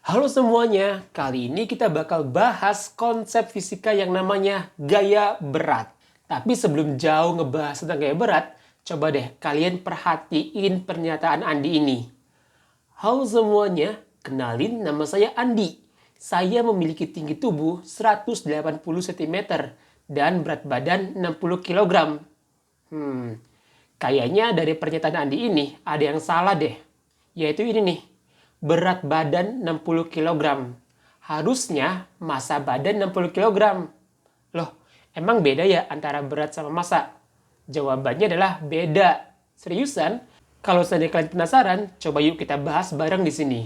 Halo semuanya, kali ini kita bakal bahas konsep fisika yang namanya gaya berat. Tapi sebelum jauh ngebahas tentang gaya berat, coba deh kalian perhatiin pernyataan Andi ini. Halo semuanya, kenalin nama saya Andi. Saya memiliki tinggi tubuh 180 cm dan berat badan 60 kg. Kayaknya dari pernyataan Andi ini ada yang salah deh. Yaitu ini nih, berat badan 60 kg. Harusnya massa badan 60 kg. Loh, emang beda ya antara berat sama massa? Jawabannya adalah beda. Seriusan? Kalau seandainya kalian penasaran, coba yuk kita bahas bareng di sini.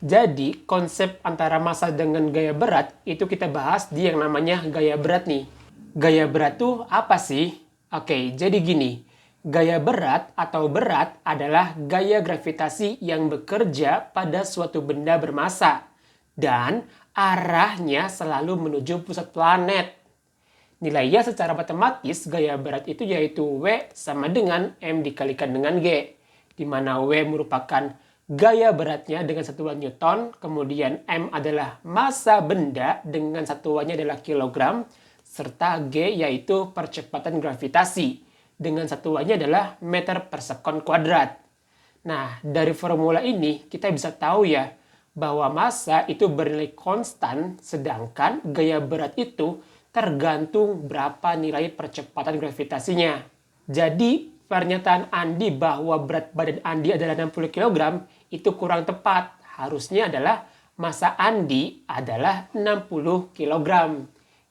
Jadi, konsep antara massa dengan gaya berat itu kita bahas di yang namanya gaya berat nih. Gaya berat tuh apa sih? Oke, jadi gini. Gaya berat atau berat adalah gaya gravitasi yang bekerja pada suatu benda bermassa dan arahnya selalu menuju pusat planet. Nilainya secara matematis gaya berat itu yaitu W sama dengan M dikalikan dengan G, di mana W merupakan gaya beratnya dengan satuan Newton, kemudian M adalah massa benda dengan satuannya adalah kilogram, serta G yaitu percepatan gravitasi dengan satuannya adalah meter per sekon kuadrat. Nah, dari formula ini kita bisa tahu ya bahwa massa itu bernilai konstan, sedangkan gaya berat itu tergantung berapa nilai percepatan gravitasinya. Jadi, pernyataan Andi bahwa berat badan Andi adalah 60 kg itu kurang tepat. Harusnya adalah massa Andi adalah 60 kg.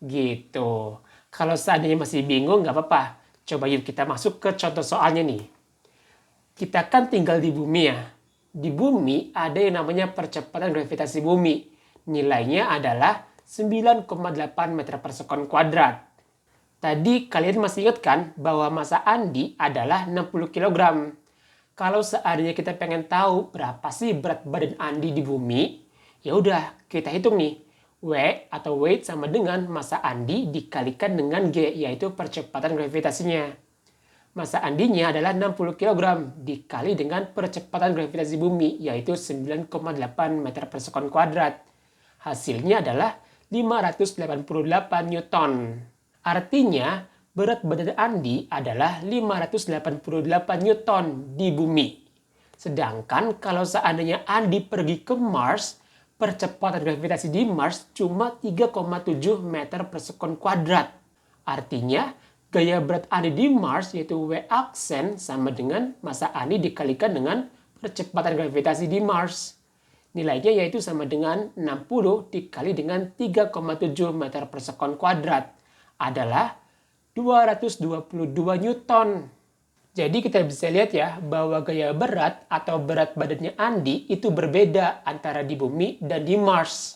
Gitu. Kalau seandainya masih bingung, nggak apa-apa. Coba yuk kita masuk ke contoh soalnya nih. Kita kan tinggal di bumi ya. Di bumi ada yang namanya percepatan gravitasi bumi. Nilainya adalah 9,8 meter per sekon kuadrat. Tadi kalian masih ingat kan bahwa massa Andi adalah 60 kg. Kalau seandainya kita pengen tahu berapa sih berat badan Andi di bumi, ya udah kita hitung nih. W atau weight sama dengan massa Andi dikalikan dengan G, yaitu percepatan gravitasinya. Massa Andinya adalah 60 kg dikali dengan percepatan gravitasi bumi, yaitu 9,8 meter per sekon kuadrat. Hasilnya adalah 588 Newton. Artinya, berat badan Andi adalah 588 Newton di bumi. Sedangkan kalau seandainya Andi pergi ke Mars, percepatan gravitasi di Mars cuma 3,7 meter per sekon kuadrat. Artinya, gaya berat Andi di Mars yaitu W aksen sama dengan massa Andi dikalikan dengan percepatan gravitasi di Mars. Nilainya yaitu sama dengan 60 dikali dengan 3,7 meter per sekon kuadrat adalah 222 Newton. Jadi kita bisa lihat ya bahwa gaya berat atau berat badannya Andi itu berbeda antara di bumi dan di Mars.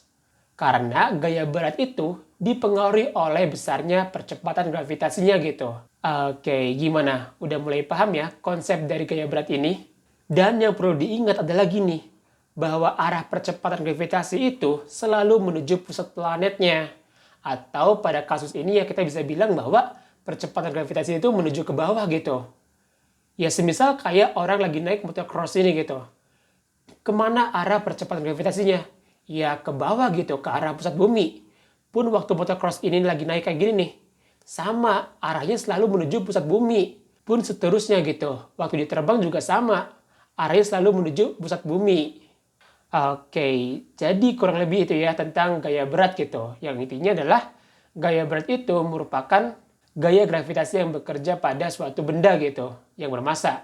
Karena gaya berat itu dipengaruhi oleh besarnya percepatan gravitasinya gitu. Oke, gimana? Udah mulai paham ya konsep dari gaya berat ini? Dan yang perlu diingat adalah gini, bahwa arah percepatan gravitasi itu selalu menuju pusat planetnya. Atau pada kasus ini ya kita bisa bilang bahwa percepatan gravitasi itu menuju ke bawah gitu. Ya semisal kayak orang lagi naik motocross ini gitu. Kemana arah percepatan gravitasinya? Ya ke bawah gitu, ke arah pusat bumi. Pun waktu motocross ini lagi naik kayak gini nih, sama, arahnya selalu menuju pusat bumi. Pun seterusnya gitu, waktu dia terbang juga sama, arahnya selalu menuju pusat bumi. Oke, jadi kurang lebih itu ya tentang gaya berat gitu. Yang intinya adalah gaya berat itu merupakan gaya gravitasi yang bekerja pada suatu benda gitu, yang bermassa.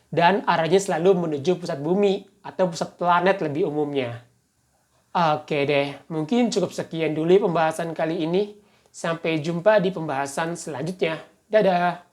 Dan arahnya selalu menuju pusat bumi atau pusat planet lebih umumnya. Oke deh, mungkin cukup sekian dulu pembahasan kali ini. Sampai jumpa di pembahasan selanjutnya. Dadah!